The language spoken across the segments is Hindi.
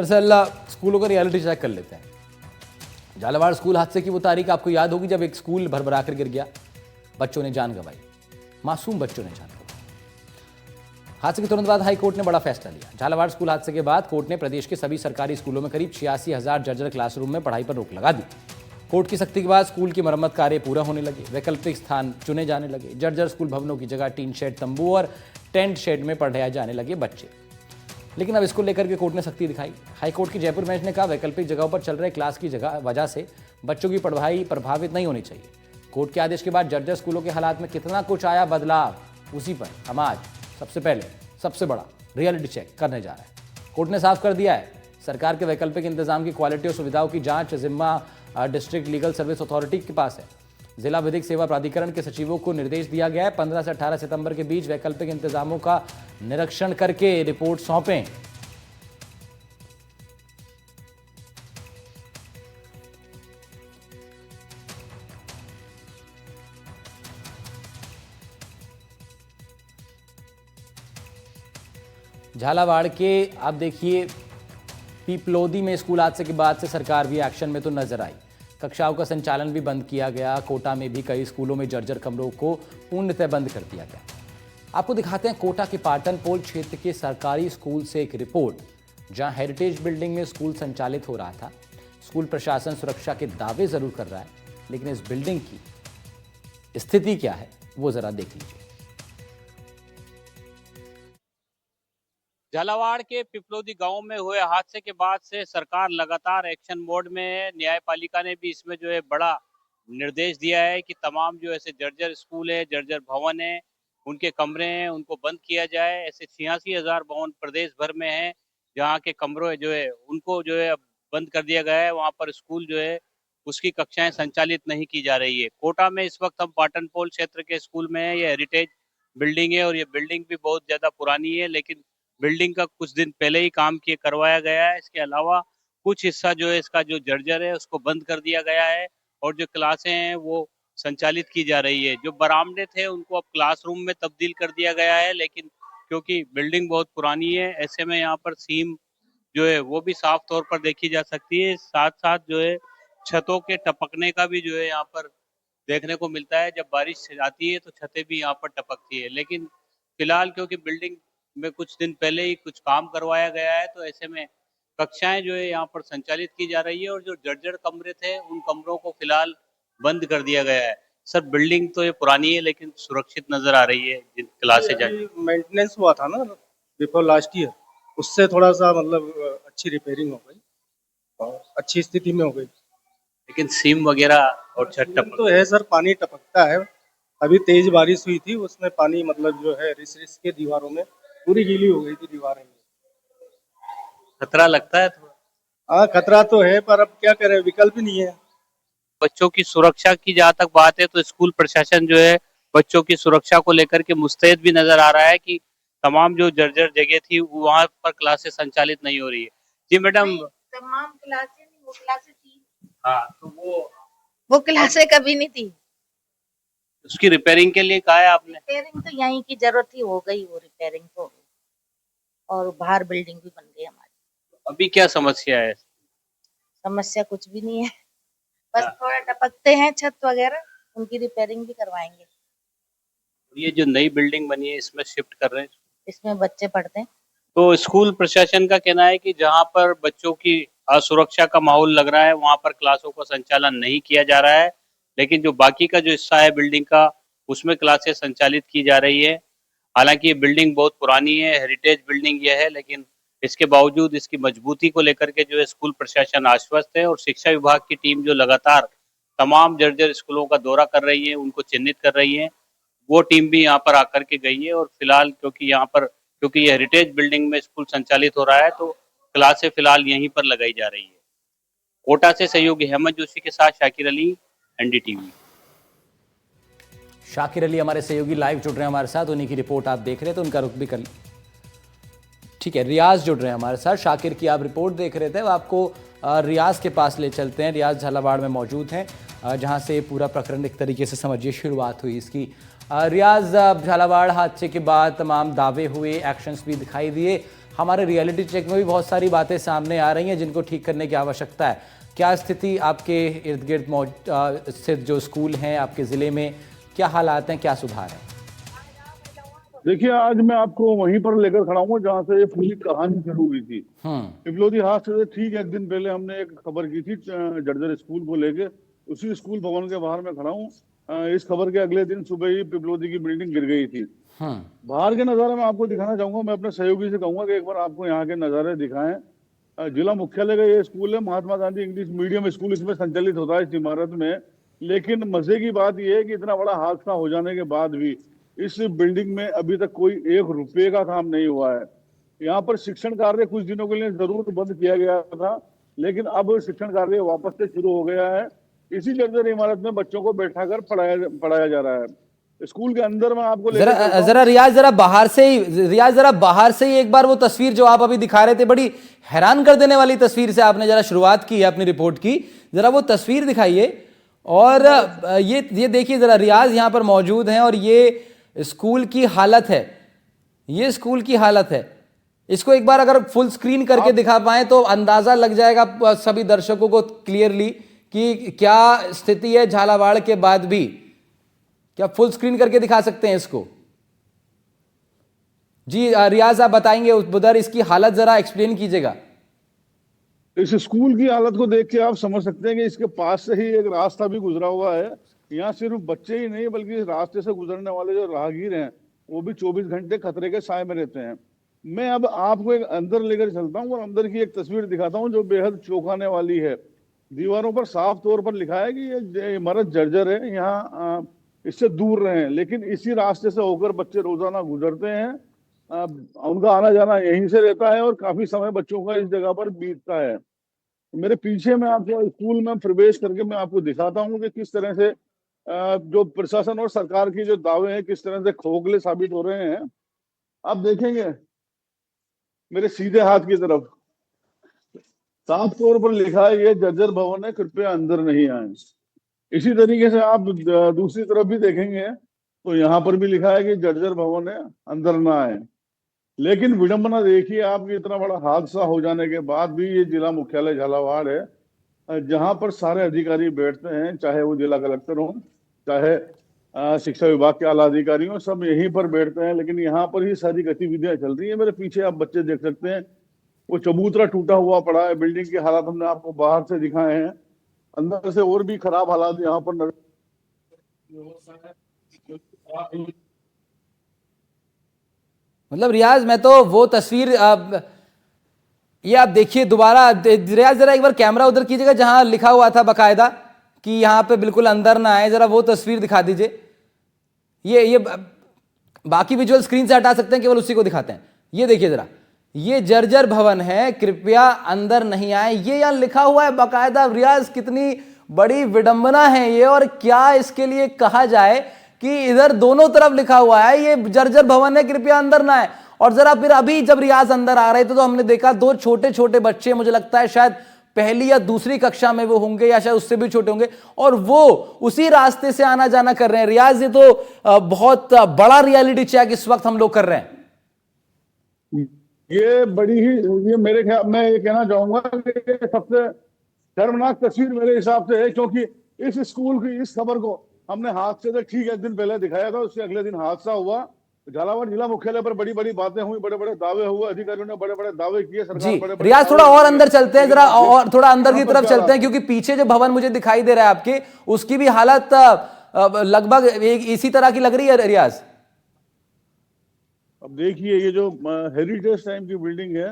दरअसल स्कूलों का रियलिटी चेक कर लेते हैं। झालावाड़ स्कूल हादसे की वो तारीख आपको याद होगी जब एक स्कूल भरभरा कर गिर गया, बच्चों ने जान गंवाई, मासूम बच्चों ने जान गंवाई। हादसे के तुरंत बाद हाई कोर्ट ने बड़ा फैसला लिया। झालावाड़ स्कूल हादसे के बाद कोर्ट ने प्रदेश के सभी सरकारी स्कूलों में करीब 86,000 जर्जर क्लासरूम में पढ़ाई पर रोक लगा दी। कोर्ट की सख्ती के बाद स्कूल की मरम्मत कार्य पूरा होने लगे, वैकल्पिक स्थान चुने जाने लगे। जर्जर स्कूल भवनों की जगह टीन शेड, तंबू और टेंट शेड में पढ़ाए जाने लगे बच्चे। लेकिन अब इसको लेकर के कोर्ट ने सख्ती दिखाई। हाईकोर्ट की जयपुर बेंच ने कहा वैकल्पिक जगहों पर चल रहे क्लास की वजह से बच्चों की पढ़ाई प्रभावित नहीं होनी चाहिए। कोर्ट के आदेश के बाद जर्जर स्कूलों के हालात में कितना कुछ आया बदलाव, उसी पर हम आज सबसे पहले सबसे बड़ा रियलिटी चेक करने जा रहे हैं। कोर्ट ने साफ कर दिया है सरकार के वैकल्पिक इंतजाम की क्वालिटी और सुविधाओं की जांच जिम्मा डिस्ट्रिक्ट लीगल सर्विस अथॉरिटी के पास है। जिला विधिक सेवा प्राधिकरण के सचिवों को निर्देश दिया गया है 15 से 18 सितंबर के बीच वैकल्पिक इंतजामों का निरीक्षण करके रिपोर्ट सौंपें। झालावाड़ के आप देखिए पीपलोदी में स्कूल हादसे के बाद से सरकार भी एक्शन में तो नजर आई। कक्षाओं का संचालन भी बंद किया गया। कोटा में भी कई स्कूलों में जर्जर कमरों को पूर्णतः बंद कर दिया गया। आपको दिखाते हैं कोटा के पाटन पोल क्षेत्र के सरकारी स्कूल से एक रिपोर्ट, जहां हेरिटेज बिल्डिंग में स्कूल संचालित हो रहा था। स्कूल प्रशासन सुरक्षा के दावे जरूर कर रहा है, लेकिन इस बिल्डिंग की स्थिति क्या है वो जरा देख लीजिए। झालावाड़ के पिपलोदी गांव में हुए हादसे के बाद से सरकार लगातार एक्शन मोड में है। न्यायपालिका ने भी इसमें जो है बड़ा निर्देश दिया है कि तमाम जो ऐसे जर्जर स्कूल है, जर्जर भवन है, उनके कमरे हैं, उनको बंद किया जाए। ऐसे 86,000 भवन प्रदेश भर में हैं, जहाँ के कमरों जो है उनको जो है बंद कर दिया गया है। वहाँ पर स्कूल जो है उसकी कक्षाएं संचालित नहीं की जा रही है। कोटा में इस वक्त हम पाटन पोल क्षेत्र के स्कूल में है। ये हेरिटेज बिल्डिंग है और ये बिल्डिंग भी बहुत ज्यादा पुरानी है, लेकिन बिल्डिंग का कुछ दिन पहले ही काम किए करवाया गया है। इसके अलावा कुछ हिस्सा जो है इसका जो जर्जर है उसको बंद कर दिया गया है और जो क्लासें हैं वो संचालित की जा रही है। जो बरामदे थे उनको अब क्लासरूम में तब्दील कर दिया गया है, लेकिन क्योंकि बिल्डिंग बहुत पुरानी है, ऐसे में यहाँ पर सीम जो है वो भी साफ तौर पर देखी जा सकती है। साथ साथ जो है छतों के टपकने का भी जो है यहाँ पर देखने को मिलता है। जब बारिश आती है तो छतें भी यहाँ पर टपकती है, लेकिन फिलहाल क्योंकि बिल्डिंग में कुछ दिन पहले ही कुछ काम करवाया गया है, तो ऐसे में कक्षाएं जो है यहाँ पर संचालित की जा रही है और जो जर्जर कमरे थे उन कमरों को फिलहाल बंद कर दिया गया है। सर, बिल्डिंग तो ये पुरानी है लेकिन सुरक्षित नजर आ रही है। जिन क्लासें मेंटेनेंस हुआ था ना बिफोर लास्ट ईयर, उससे थोड़ा सा मतलब अच्छी रिपेयरिंग हो गई और अच्छी स्थिति में हो गई। लेकिन सीम वगैरह और छत टपक तो है सर, पानी टपकता है। अभी तेज बारिश हुई थी, उसमें पानी मतलब जो है रिस रिस के दीवारों में पूरी गीली हो गई थी दीवारें। खतरा लगता है थोड़ा। हाँ, खतरा तो है, पर अब क्या करें, विकल्प ही नहीं है। बच्चों की सुरक्षा की जहाँ तक बात है तो स्कूल प्रशासन जो है बच्चों की सुरक्षा को लेकर के मुस्तैद भी नजर आ रहा है कि तमाम जो जर्जर जगह थी वहां पर क्लासेस संचालित नहीं हो रही है। जी मैडम, तमाम क्लासें नहीं, वो क्लासें थी। हाँ, तो वो क्लासें कभी नहीं थी। उसकी रिपेयरिंग के लिए कहा है आपने? रिपेयरिंग तो यहीं की जरूरत ही हो गई, वो रिपेयरिंग तो हो गई और बाहर बिल्डिंग भी बन गई हमारी। अभी क्या समस्या है? समस्या कुछ भी नहीं है, बस थोड़ा टपकते हैं छत वगैरह, उनकी रिपेयरिंग भी करवाएंगे। ये जो नई बिल्डिंग बनी है इसमें शिफ्ट कर रहे हैं, इसमें बच्चे पढ़ते हैं। तो स्कूल प्रशासन का कहना है कि जहाँ पर बच्चों की असुरक्षा का माहौल लग रहा है वहां पर क्लासों का संचालन नहीं किया जा रहा है, लेकिन जो बाकी का जो हिस्सा है बिल्डिंग का उसमें क्लासेस संचालित की जा रही है। हालांकि ये बिल्डिंग बहुत पुरानी है, हेरिटेज बिल्डिंग ये है, लेकिन इसके बावजूद इसकी मजबूती को लेकर के जो है स्कूल प्रशासन आश्वस्त है और शिक्षा विभाग की टीम जो लगातार तमाम जर्जर स्कूलों का दौरा कर रही है, उनको चिन्हित कर रही है, वो टीम भी यहाँ पर आकर के गई है। और फिलहाल क्योंकि ये हेरिटेज बिल्डिंग में स्कूल संचालित हो रहा है तो क्लासें फिलहाल यहीं पर लगाई जा रही है। कोटा से सहयोगी हेमंत जोशी के साथ शाकिर अली, एनडीटीवी। शाकिर अली हमारे सहयोगी लाइव जुड़ रहे हैं हमारे साथ, उन्हीं की रिपोर्ट आप देख रहे हैं तो उनका रुख भी कर ठीक है। रियाज जुड़ रहे हैं हमारे साथ। शाकिर की आप रिपोर्ट देख रहे थे, आपको रियाज के पास ले चलते हैं। रियाज झालावाड़ में मौजूद हैं, जहां से पूरा प्रकरण एक तरीके से समझिए शुरुआत हुई इसकी। रियाज, झालावाड़ हादसे के बाद तमाम दावे हुए, एक्शंस भी दिखाई दिए, हमारे रियलिटी चेक में भी बहुत सारी बातें सामने आ रही हैं जिनको ठीक करने की आवश्यकता है। क्या स्थिति आपके इर्द गिर्द स्थित जो स्कूल हैं आपके ज़िले में, क्या हालात हैं, क्या सुधार है? देखिए, आज मैं आपको वहीं पर लेकर खड़ा हूँ जहाँ से ये पूरी कहानी शुरू हुई थी। पिपलोदी हादसे से ठीक एक दिन पहले हमने एक खबर की थी जर्जर स्कूल को लेके। उसी स्कूल भवन के बाहर मैं खड़ा हूँ। इस खबर के अगले दिन सुबह ही पिपलोदी की बिल्डिंग गिर गई थी। बाहर के नज़ारे मैं आपको दिखाना चाहूंगा। मैं अपने सहयोगी से कहूंगा कि एक बार आपको यहाँ के नज़ारे दिखाएं। जिला मुख्यालय का ये स्कूल है, Mahatma Gandhi English medium school इसमें संचालित होता है इस इमारत में। लेकिन मजे की बात यह है कि इतना बड़ा हादसा हो जाने के बाद भी इस बिल्डिंग में अभी तक कोई 1 रुपये का काम नहीं हुआ है। यहाँ पर शिक्षण कार्य कुछ दिनों के लिए जरूर बंद किया गया था, लेकिन अब शिक्षण कार्य वापस से शुरू हो गया है। इसी जर्जर इमारत में बच्चों को बैठाकर पढ़ाया जा रहा है। स्कूल के अंदर में आपको जरा रियाज जरा बाहर से ही एक बार वो तस्वीर जो आप अभी दिखा रहे थे, बड़ी हैरान कर देने वाली तस्वीर से आपने जरा शुरुआत की है अपनी रिपोर्ट की। जरा वो तस्वीर दिखाइए और ये देखिए जरा, रियाज यहाँ पर मौजूद हैं और ये स्कूल की हालत है। ये स्कूल की हालत है। इसको एक बार अगर फुल स्क्रीन करके दिखा पाए तो अंदाजा लग जाएगा सभी दर्शकों को क्लियरली कि क्या स्थिति है झालावाड़ के बाद भी। क्या फुल स्क्रीन करके दिखा सकते हैं इसको? जी रियाज, आप बताएंगे उधर इसकी हालत जरा एक्सप्लेन कीजिएगा। इस स्कूल की हालत को देख के आप समझ सकते हैं कि इसके पास से ही एक रास्ता भी गुजरा हुआ है। यहाँ सिर्फ बच्चे ही नहीं बल्कि इस रास्ते से गुजरने वाले जो राहगीर हैं वो भी 24 घंटे खतरे के साए में रहते हैं। मैं अब आपको एक अंदर लेकर चलता हूँ और अंदर की एक तस्वीर दिखाता हूँ जो बेहद चौंकाने वाली है। दीवारों पर साफ तौर पर लिखा है कि ये इमारत जर्जर है, यहाँ इससे दूर रहें। लेकिन इसी रास्ते से होकर बच्चे रोजाना गुजरते हैं। उनका आना जाना यहीं से रहता है और काफी समय बच्चों का इस जगह पर बीतता है। मेरे पीछे मैं आपको स्कूल में प्रवेश करके मैं आपको दिखाता हूँ कि किस तरह से जो प्रशासन और सरकार की जो दावे हैं किस तरह से खोखले साबित हो रहे हैं। आप देखेंगे मेरे सीधे हाथ की तरफ साफ तौर पर लिखा है ये जर्जर भवन है, कृपया अंदर नहीं आए। इसी तरीके से आप दूसरी तरफ भी देखेंगे तो यहाँ पर भी लिखा है कि जर्जर भवन है, अंदर ना आए। लेकिन विडंबना देखिए आप, इतना बड़ा हादसा हो जाने के बाद भी ये जिला मुख्यालय झालावाड़ है जहां पर सारे अधिकारी बैठते हैं, चाहे वो जिला कलेक्टर हो, चाहे शिक्षा विभाग के आला अधिकारी हो, सब यहीं पर बैठते हैं। लेकिन यहाँ पर ही सारी गतिविधियां चल रही है। मेरे पीछे आप बच्चे देख सकते हैं, वो चबूतरा टूटा हुआ पड़ा है। बिल्डिंग के हालात हमने आपको बाहर से दिखाए हैं, अंदर से और भी खराब हालात यहाँ पर नजर। मतलब रियाज, मैं तो वो तस्वीर ये आप देखिए दोबारा। रियाज जरा एक बार कैमरा उधर कीजिएगा जहां लिखा हुआ था बकायदा कि यहाँ पे बिल्कुल अंदर ना आए। जरा वो तस्वीर दिखा दीजिए। ये बाकी विजुअल स्क्रीन से हटा सकते हैं, केवल उसी को दिखाते हैं। ये देखिए जरा, ये जर्जर भवन है, कृपया अंदर नहीं आए, ये यहाँ लिखा हुआ है बकायदा। रियाज, कितनी बड़ी विडंबना है ये, और क्या इसके लिए कहा जाए कि इधर दोनों तरफ लिखा हुआ है ये जर्जर भवन है, कृपया अंदर ना आए। और जरा फिर अभी जब रियाज अंदर आ रहे थे तो हमने देखा 2 छोटे छोटे बच्चे, मुझे लगता है शायद पहली या दूसरी कक्षा में वो होंगे या शायद उससे भी छोटे होंगे, और वो उसी रास्ते से आना जाना कर रहे हैं। रियाज, ये तो बहुत बड़ा रियलिटी चेक इस वक्त हम लोग कर रहे हैं। ये बड़ी ही, ये मेरे ख्याल, मैं ये कहना चाहूंगा कि सबसे शर्मनाक तस्वीर मेरे हिसाब से है, क्योंकि इस स्कूल की इस खबर को हमने हादसे से ठीक एक दिन पहले दिखाया था। उसके अगले दिन हादसा हुआ। झालावाड़ जिला मुख्यालय पर बड़ी बड़ी बातें हुई, बड़े बड़े दावे हुए, अधिकारियों ने बड़े बड़े दावे किए। सरकार बड़े रियाज, थोड़ा और अंदर चलते हैं जरा, और थोड़ा अंदर की तरफ चलते हैं, क्योंकि पीछे जो भवन मुझे दिखाई दे रहा है आपके, उसकी भी हालत लगभग इसी तरह की लग रही है। रियाज, अब देखिए, ये जो हेरिटेज टाइम की बिल्डिंग है,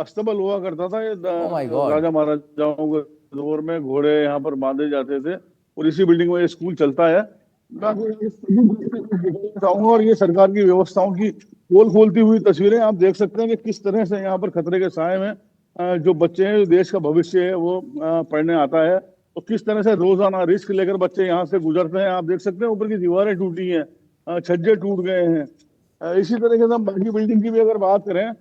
अस्तबल हुआ करता था। ये राजा महाराजाओं के दौर में घोड़े यहाँ पर बांधे जाते थे और इसी बिल्डिंग में ये स्कूल चलता है। और ये सरकार की व्यवस्थाओं की पोल खोलती हुई तस्वीरें आप देख सकते हैं कि किस तरह से यहाँ पर खतरे के साए में जो बच्चे हैं, देश का भविष्य है, वो पढ़ने आता है। तो किस तरह से रोजाना रिस्क लेकर बच्चे यहाँ से गुजरते हैं। आप देख सकते हैं ऊपर की दीवारें टूटी हैं, छज्जे टूट गए हैं। इसी तरीके से हम बाकी बिल्डिंग की भी अगर बात करें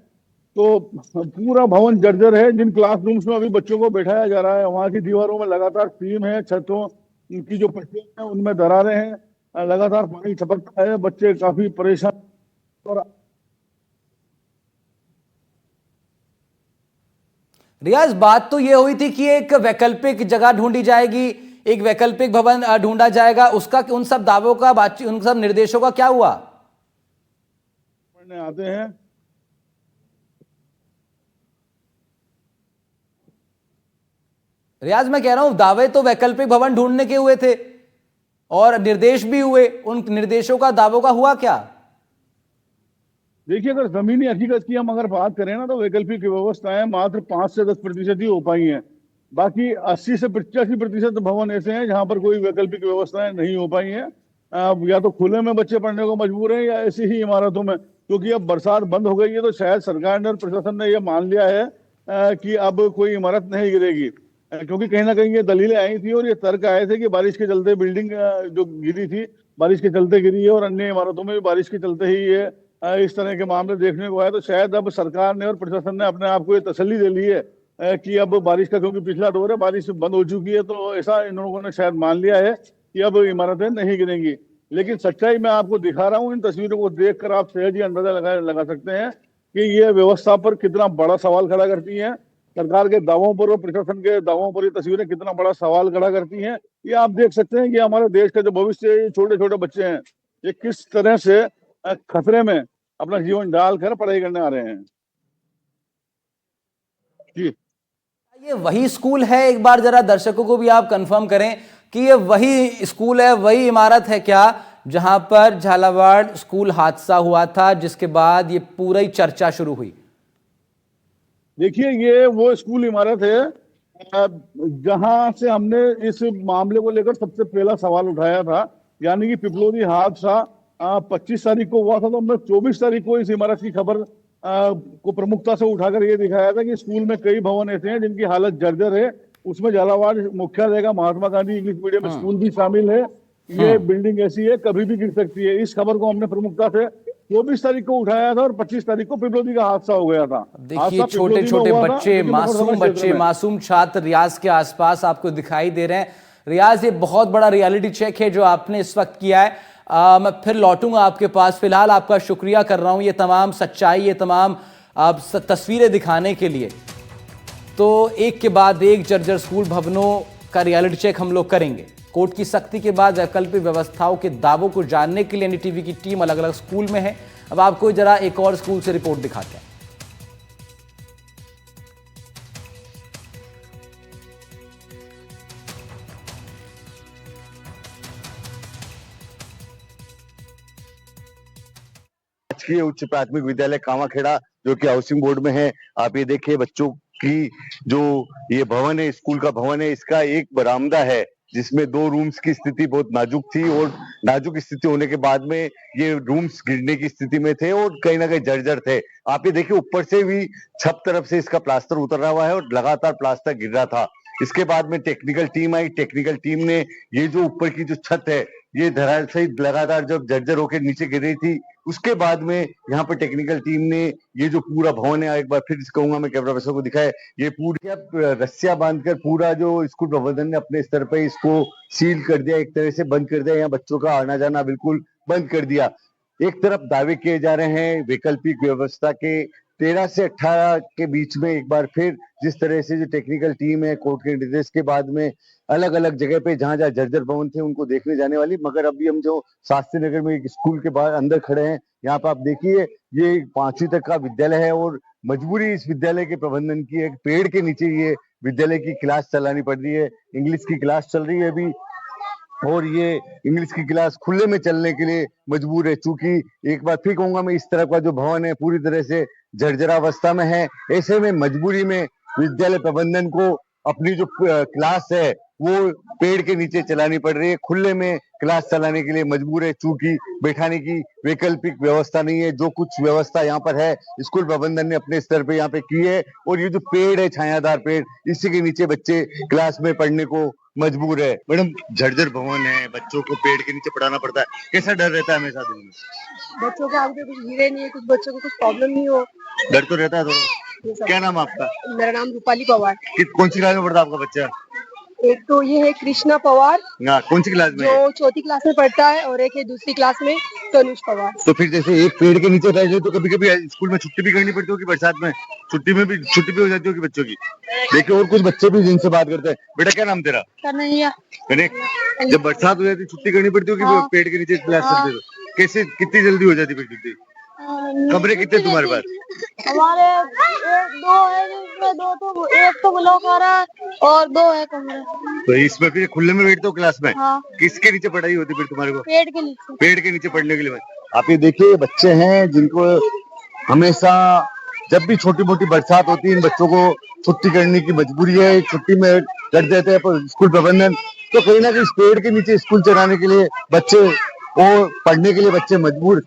तो पूरा भवन जर्जर है। जिन क्लासरूम्स में अभी बच्चों को बैठाया जा रहा है, वहाँ की दीवारों में लगातार सीम है, छतों की जो पट्टियां हैं उनमें दरारें हैं, लगातार पानी टपकता है, बच्चे काफी परेशान। और रियाज, बात तो ये हुई थी कि एक वैकल्पिक जगह ढूंढी जाएगी, एक वैकल्पिक भवन ढूंढा जाएगा, उसका उन सब दावों का बातचीत, उन सब निर्देशों का क्या हुआ? पढ़ने आते हैं। रियाज, मैं कह रहा हूं दावे तो वैकल्पिक भवन ढूंढने के हुए थे और निर्देश भी हुए, उन निर्देशों का दावों का हुआ क्या? देखिए, अगर जमीनी हकीकत की हम अगर बात करें ना, तो वैकल्पिक व्यवस्थाएं मात्र 5 से 10% ही हो पाई हैं। बाकी 80 से 85% भवन ऐसे हैं जहां पर कोई वैकल्पिक व्यवस्थाएं नहीं हो पाई हैं। या तो खुले में बच्चे पढ़ने को मजबूर हैं या ऐसी ही इमारतों में, क्योंकि अब बरसात बंद हो गई है तो शायद सरकार ने और प्रशासन ने यह मान लिया है कि अब कोई इमारत नहीं गिरेगी। क्योंकि कहीं ना कहीं ये दलीलें आई थी और ये तर्क आए थे कि बारिश के चलते बिल्डिंग जो गिरी थी बारिश के चलते गिरी है, और अन्य इमारतों में भी बारिश के चलते ही ये इस तरह के मामले देखने को आए। तो शायद अब सरकार ने और प्रशासन ने अपने आप को ये तसल्ली दे ली है कि अब बारिश का, क्योंकि पिछला दौर है, बारिश बंद हो चुकी है, तो ऐसा इन लोगों ने शायद मान लिया है कि अब इमारतें नहीं गिरेंगी। लेकिन सच्चाई मैं आपको दिखा रहा हूँ, इन तस्वीरों को देखकर आप सहज ही अंदाजा लगा सकते हैं कि ये व्यवस्था पर कितना बड़ा सवाल खड़ा करती है। सरकार के दावों पर और प्रशासन के दावों पर ये तस्वीरें कितना बड़ा सवाल खड़ा करती हैं। ये आप देख सकते हैं कि हमारे देश का जो भविष्य है, छोटे छोटे बच्चे हैं, ये किस तरह से खतरे में अपना जीवन डालकर पढ़ाई करने आ रहे हैं। जी, ये वही स्कूल है? एक बार जरा दर्शकों को भी आप कंफर्म करें कि ये वही स्कूल है, वही इमारत है क्या जहां पर झालावाड़ स्कूल हादसा हुआ था, जिसके बाद ये पूरी चर्चा शुरू हुई? देखिए, ये वो स्कूल इमारत है जहां से हमने इस मामले को लेकर सबसे पहला सवाल उठाया था। यानी कि पिपलोदी हादसा 25 तारीख को हुआ था, तो हमने 24 तारीख को इस इमारत की खबर को प्रमुखता से उठाकर ये दिखाया था कि स्कूल में कई भवन ऐसे हैं जिनकी हालत जर्जर है। उसमें झालावाड़ मुख्यालय का Mahatma Gandhi English medium school भी शामिल है। ये बिल्डिंग ऐसी है, कभी भी गिर सकती है। इस खबर को हमने प्रमुखता से 24 तारीख को उठाया था और 25 तारीख को पिपलोदी का हादसा हो गया था। देखिए, छोटे छोटे बच्चे, मासूम छात्र रियाज के आसपास आपको दिखाई दे रहे हैं। रियाज, ये बहुत बड़ा रियलिटी चेक है जो आपने इस वक्त किया है। मैं फिर लौटूंगा आपके पास, फिलहाल आपका शुक्रिया कर रहा हूं ये तमाम सच्चाई, ये तमाम तस्वीरें दिखाने के लिए। तो एक के बाद एक जर्जर स्कूल भवनों का रियलिटी चेक हम लोग करेंगे। कोर्ट की सख्ती के बाद वैकल्पिक व्यवस्थाओं के दावों को जानने के लिए एनडीटीवी की टीम अलग अलग स्कूल में है। अब आपको जरा एक और स्कूल से रिपोर्ट दिखाते हैं। राजकीय उच्च प्राथमिक विद्यालय कामाखेड़ा, जो कि हाउसिंग बोर्ड में है। आप ये देखिए, बच्चों की जो ये भवन है, स्कूल का भवन है, इसका एक बरामदा है जिसमें 2 रूम्स की स्थिति बहुत नाजुक थी, और नाजुक स्थिति होने के बाद में ये रूम्स गिरने की स्थिति में थे और कहीं ना कहीं जर्जर थे। आप ये देखिए, ऊपर से भी छत तरफ से इसका प्लास्टर उतर रहा हुआ है और लगातार प्लास्टर गिर रहा था। इसके बाद में टेक्निकल टीम आई। टेक्निकल टीम ने ये जो ऊपर की जो छत है, ये धराशायी लगातार जब जर्जर होकर नीचे गिर रही थी, उसके बाद में यहाँ पर टेक्निकल टीम ने ये जो पूरा भवन है, एक बार फिर कहूंगा मैं कैमरा पर्सन को दिखाए, ये पूरी रस्सियां बांधकर पूरा जो स्कूल प्रबंधन ने अपने स्तर पर इसको सील कर दिया, एक तरह से बंद कर दिया। यहाँ बच्चों का आना जाना बिल्कुल बंद कर दिया। एक तरफ दावे किए जा रहे हैं वैकल्पिक व्यवस्था के 13 से 18 के बीच में, एक बार फिर जिस तरह से जो टेक्निकल टीम है कोर्ट के निर्देश के बाद में अलग अलग जगह पे जहां जहां जर्जर भवन थे उनको देखने जाने वाली। मगर अभी हम जो शास्त्री नगर में एक स्कूल के बाहर अंदर खड़े हैं, यहाँ पे आप देखिए, ये 5वीं तक का विद्यालय है और मजबूरी इस विद्यालय के प्रबंधन की है। पेड़ के नीचे ये विद्यालय की क्लास चलानी पड़ रही है। इंग्लिश की क्लास चल रही है अभी, और ये इंग्लिश की क्लास खुले में चलने के लिए मजबूर है। चूंकि एक बार फिर कहूंगा मैं, इस तरह का जो भवन है पूरी तरह से जर्जरावस्था में है। ऐसे में मजबूरी में विद्यालय प्रबंधन को अपनी जो क्लास है वो पेड़ के नीचे चलानी पड़ रही है। खुले में क्लास चलाने के लिए मजबूर है, चूंकि बैठाने की वैकल्पिक व्यवस्था नहीं है। जो कुछ व्यवस्था यहाँ पर है स्कूल प्रबंधन ने अपने स्तर पे यहाँ पे की है, और ये जो पेड़ है, छायादार पेड़, इसी के नीचे बच्चे क्लास में पढ़ने को मजबूर है। मैडम, जर्जर भवन है, बच्चों को पेड़ के नीचे पढ़ाना पड़ता है, कैसा डर रहता है हमेशा दिल में? बच्चों के आगे कुछ गिरे नहीं है, कुछ बच्चों को कुछ प्रॉब्लम नहीं हो, डर तो रहता है थोड़ा। क्या नाम आपका? मेरा नाम रूपाली पवार। कौन सी क्लास में पढ़ता है आपका बच्चा? एक तो ये है कृष्णा पवार हाँ, कौन सी क्लास में है? जो चौथी क्लास में पढ़ता है और एक है दूसरी क्लास में तनुष पवार। तो फिर जैसे एक पेड़ के नीचे रह जाए तो कभी कभी स्कूल में छुट्टी भी करनी पड़ती होगी बरसात में, छुट्टी भी हो जाती होगी बच्चों की। देखिए और कुछ बच्चे भी जिनसे बात करते हैं। बेटा क्या नाम तेरा? कन्हैया। कनेक्ट। जब बरसात हो जाती छुट्टी करनी पड़ती होगी, हाँ। पेड़ के नीचे क्लास चलते तो कैसे कितनी जल्दी हो जाती फिर छुट्टी? कमरे कितने तुम्हारे पास? हमारे एक दो है जिसमें दो तो एक तो ब्लॉक आ रहा है और दो है कमरे। तो इसमें फिर खुले में बैठते हो क्लास में? हाँ। किसके नीचे पढ़ाई होती फिर तुम्हारे को? पेड़ के नीचे। पेड़ के नीचे पढ़ने के लिए। आप ये देखिए बच्चे हैं जिनको हमेशा जब भी छोटी मोटी बरसात होती है इन बच्चों को छुट्टी करने की मजबूरी है, छुट्टी में कर देते हैं पर स्कूल प्रबंधन। तो कहीं ना कहीं इस पेड़ के नीचे स्कूल चलाने के लिए बच्चे और पढ़ने के लिए बच्चे मजबूर